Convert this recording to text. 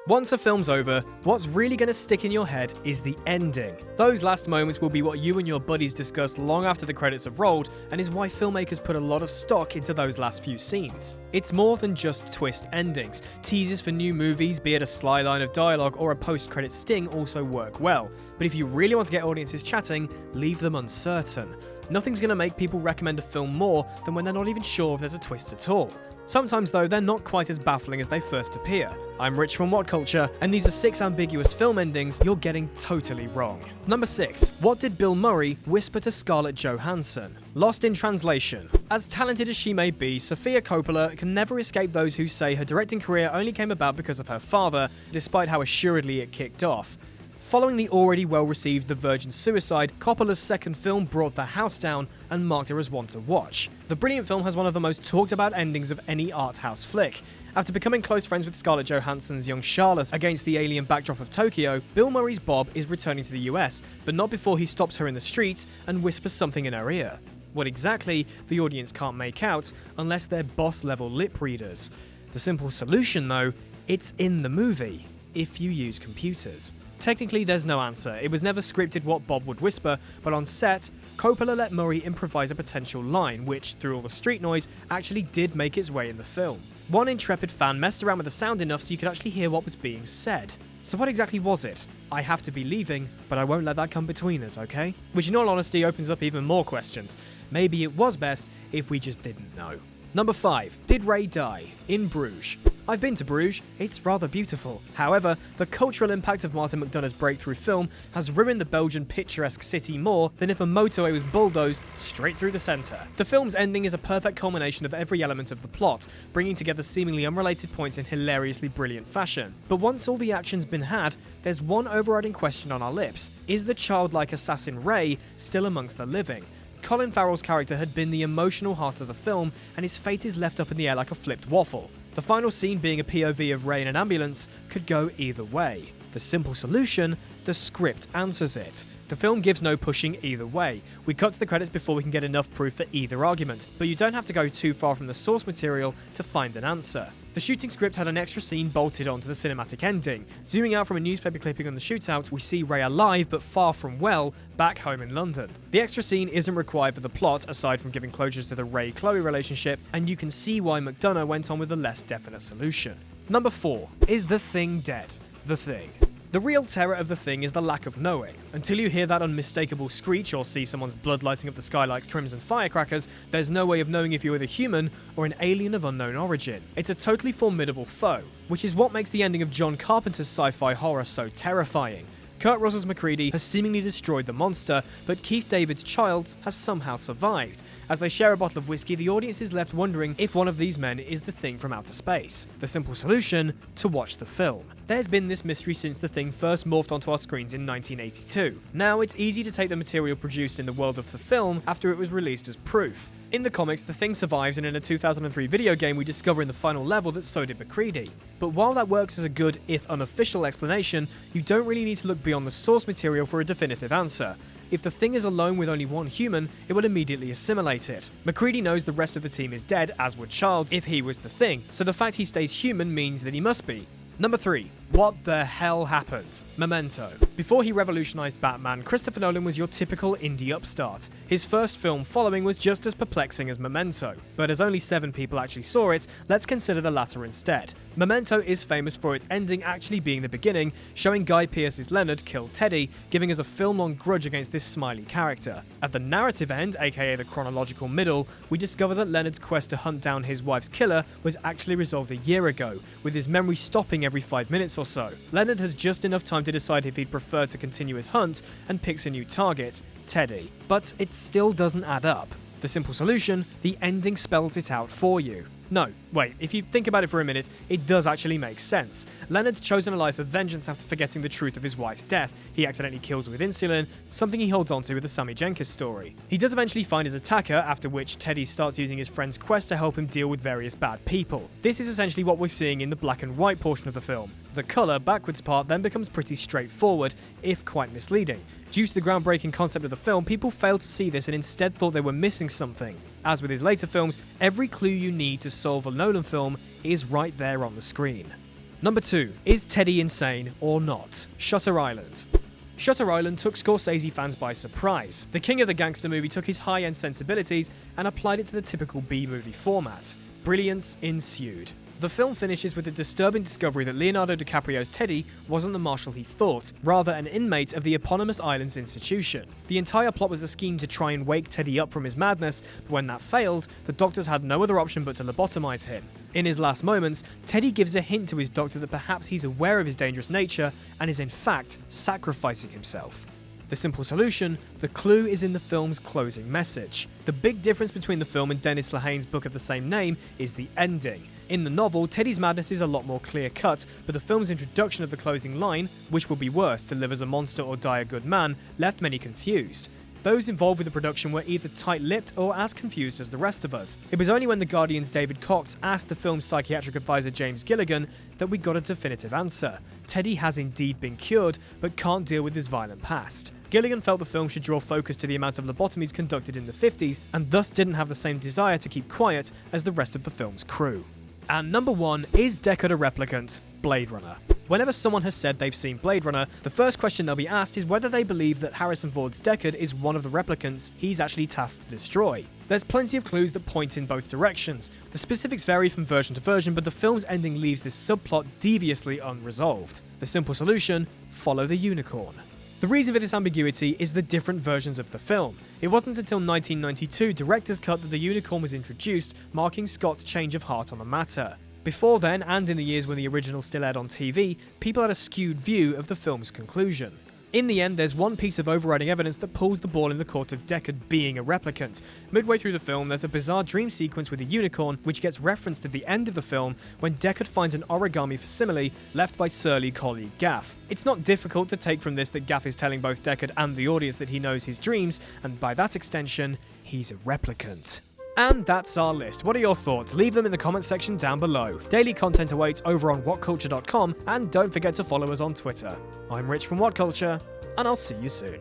Once a film's over, what's really going to stick in your head is the ending. Those last moments will be what you and your buddies discuss long after the credits have rolled, and is why filmmakers put a lot of stock into those last few scenes. It's more than just twist endings. Teasers for new movies, be it a sly line of dialogue or a post-credit sting, also work well. But if you really want to get audiences chatting, leave them uncertain. Nothing's going to make people recommend a film more than when they're not even sure if there's a twist at all. Sometimes though, they're not quite as baffling as they first appear. I'm Rich from What Culture, and these are 6 ambiguous film endings you're getting totally wrong. Number 6. What did Bill Murray whisper to Scarlett Johansson? Lost in translation. As talented as she may be, Sofia Coppola can never escape those who say her directing career only came about because of her father, despite how assuredly it kicked off. Following the already well-received The Virgin's Suicide, Coppola's second film brought the house down and marked her as one to watch. The brilliant film has one of the most talked about endings of any art house flick. After becoming close friends with Scarlett Johansson's young Charlotte against the alien backdrop of Tokyo, Bill Murray's Bob is returning to the US, but not before he stops her in the street and whispers something in her ear. What exactly, the audience can't make out unless they're boss-level lip readers. The simple solution though, it's in the movie, if you use computers. Technically, there's no answer. It was never scripted what Bob would whisper, but on set, Coppola let Murray improvise a potential line, which, through all the street noise, actually did make its way in the film. One intrepid fan messed around with the sound enough so you could actually hear what was being said. So what exactly was it? I have to be leaving, but I won't let that come between us, okay? Which in all honesty opens up even more questions. Maybe it was best if we just didn't know. Number 5. Did Ray die? In Bruges. I've been to Bruges, it's rather beautiful. However, the cultural impact of Martin McDonagh's breakthrough film has ruined the Belgian picturesque city more than if a motorway was bulldozed straight through the centre. The film's ending is a perfect culmination of every element of the plot, bringing together seemingly unrelated points in hilariously brilliant fashion. But once all the action's been had, there's one overriding question on our lips. Is the childlike assassin Ray still amongst the living? Colin Farrell's character had been the emotional heart of the film, and his fate is left up in the air like a flipped waffle. The final scene being a POV of Ray in an ambulance could go either way. The simple solution, the script answers it. The film gives no pushing either way. We cut to the credits before we can get enough proof for either argument, but you don't have to go too far from the source material to find an answer. The shooting script had an extra scene bolted onto the cinematic ending. Zooming out from a newspaper clipping on the shootout, we see Ray alive but far from well, back home in London. The extra scene isn't required for the plot, aside from giving closure to the Ray-Chloe relationship, and you can see why McDonagh went on with a less definite solution. Number 4. Is The Thing dead? The Thing. The real terror of The Thing is the lack of knowing. Until you hear that unmistakable screech or see someone's blood lighting up the sky like crimson firecrackers, there's no way of knowing if you're either human or an alien of unknown origin. It's a totally formidable foe, which is what makes the ending of John Carpenter's sci-fi horror so terrifying. Kurt Russell's MacReady has seemingly destroyed the monster, but Keith David's Childs has somehow survived. As they share a bottle of whiskey, the audience is left wondering if one of these men is the Thing from outer space. The simple solution? To watch the film. There's been this mystery since The Thing first morphed onto our screens in 1982. Now, it's easy to take the material produced in the world of the film after it was released as proof. In the comics, The Thing survives, and in a 2003 video game we discover in the final level that so did MacReady. But while that works as a good, if unofficial, explanation, you don't really need to look beyond the source material for a definitive answer. If the Thing is alone with only one human, it will immediately assimilate it. MacReady knows the rest of the team is dead, as would Childs if he was the Thing, so the fact he stays human means that he must be. Number 3. What the hell happened? Memento. Before he revolutionized Batman, Christopher Nolan was your typical indie upstart. His first film following was just as perplexing as Memento, but as only 7 people actually saw it, let's consider the latter instead. Memento is famous for its ending actually being the beginning, showing Guy Pearce's Leonard kill Teddy, giving us a film-long grudge against this smiley character. At the narrative end, aka the chronological middle, we discover that Leonard's quest to hunt down his wife's killer was actually resolved a year ago, with his memory stopping every 5 minutes or so. Leonard has just enough time to decide if he'd prefer to continue his hunt and picks a new target, Teddy. But it still doesn't add up. The simple solution, the ending spells it out for you. No, wait, if you think about it for a minute, it does actually make sense. Leonard's chosen a life of vengeance after forgetting the truth of his wife's death. He accidentally kills her with insulin, something he holds onto with the Sammy Jenkins story. He does eventually find his attacker, after which Teddy starts using his friend's quest to help him deal with various bad people. This is essentially what we're seeing in the black and white portion of the film. The colour backwards part then becomes pretty straightforward, if quite misleading. Due to the groundbreaking concept of the film, people failed to see this and instead thought they were missing something. As with his later films, every clue you need to solve a Nolan film is right there on the screen. Number 2. Is Teddy insane or not? Shutter Island. Shutter Island took Scorsese fans by surprise. The king of the gangster movie took his high-end sensibilities and applied it to the typical B-movie format. Brilliance ensued. The film finishes with the disturbing discovery that Leonardo DiCaprio's Teddy wasn't the marshal he thought, rather an inmate of the eponymous island's institution. The entire plot was a scheme to try and wake Teddy up from his madness, but when that failed, the doctors had no other option but to lobotomize him. In his last moments, Teddy gives a hint to his doctor that perhaps he's aware of his dangerous nature and is in fact sacrificing himself. The simple solution, the clue is in the film's closing message. The big difference between the film and Dennis Lehane's book of the same name is the ending. In the novel, Teddy's madness is a lot more clear-cut, but the film's introduction of the closing line, which will be worse, to live as a monster or die a good man, left many confused. Those involved with the production were either tight-lipped or as confused as the rest of us. It was only when The Guardian's David Cox asked the film's psychiatric advisor James Gilligan that we got a definitive answer. Teddy has indeed been cured, but can't deal with his violent past. Gilligan felt the film should draw focus to the amount of lobotomies conducted in the 50s, and thus didn't have the same desire to keep quiet as the rest of the film's crew. And number 1, is Deckard a replicant? Blade Runner. Whenever someone has said they've seen Blade Runner, the first question they'll be asked is whether they believe that Harrison Ford's Deckard is one of the replicants he's actually tasked to destroy. There's plenty of clues that point in both directions. The specifics vary from version to version, but the film's ending leaves this subplot deviously unresolved. The simple solution: follow the unicorn. The reason for this ambiguity is the different versions of the film. It wasn't until 1992 director's cut that the unicorn was introduced, marking Scott's change of heart on the matter. Before then, and in the years when the original still aired on TV, people had a skewed view of the film's conclusion. In the end, there's one piece of overriding evidence that pulls the ball in the court of Deckard being a replicant. Midway through the film, there's a bizarre dream sequence with a unicorn, which gets referenced at the end of the film when Deckard finds an origami facsimile left by surly colleague Gaff. It's not difficult to take from this that Gaff is telling both Deckard and the audience that he knows his dreams, and by that extension, he's a replicant. And that's our list. What are your thoughts? Leave them in the comments section down below. Daily content awaits over on whatculture.com, and don't forget to follow us on Twitter. I'm Rich from What Culture, and I'll see you soon.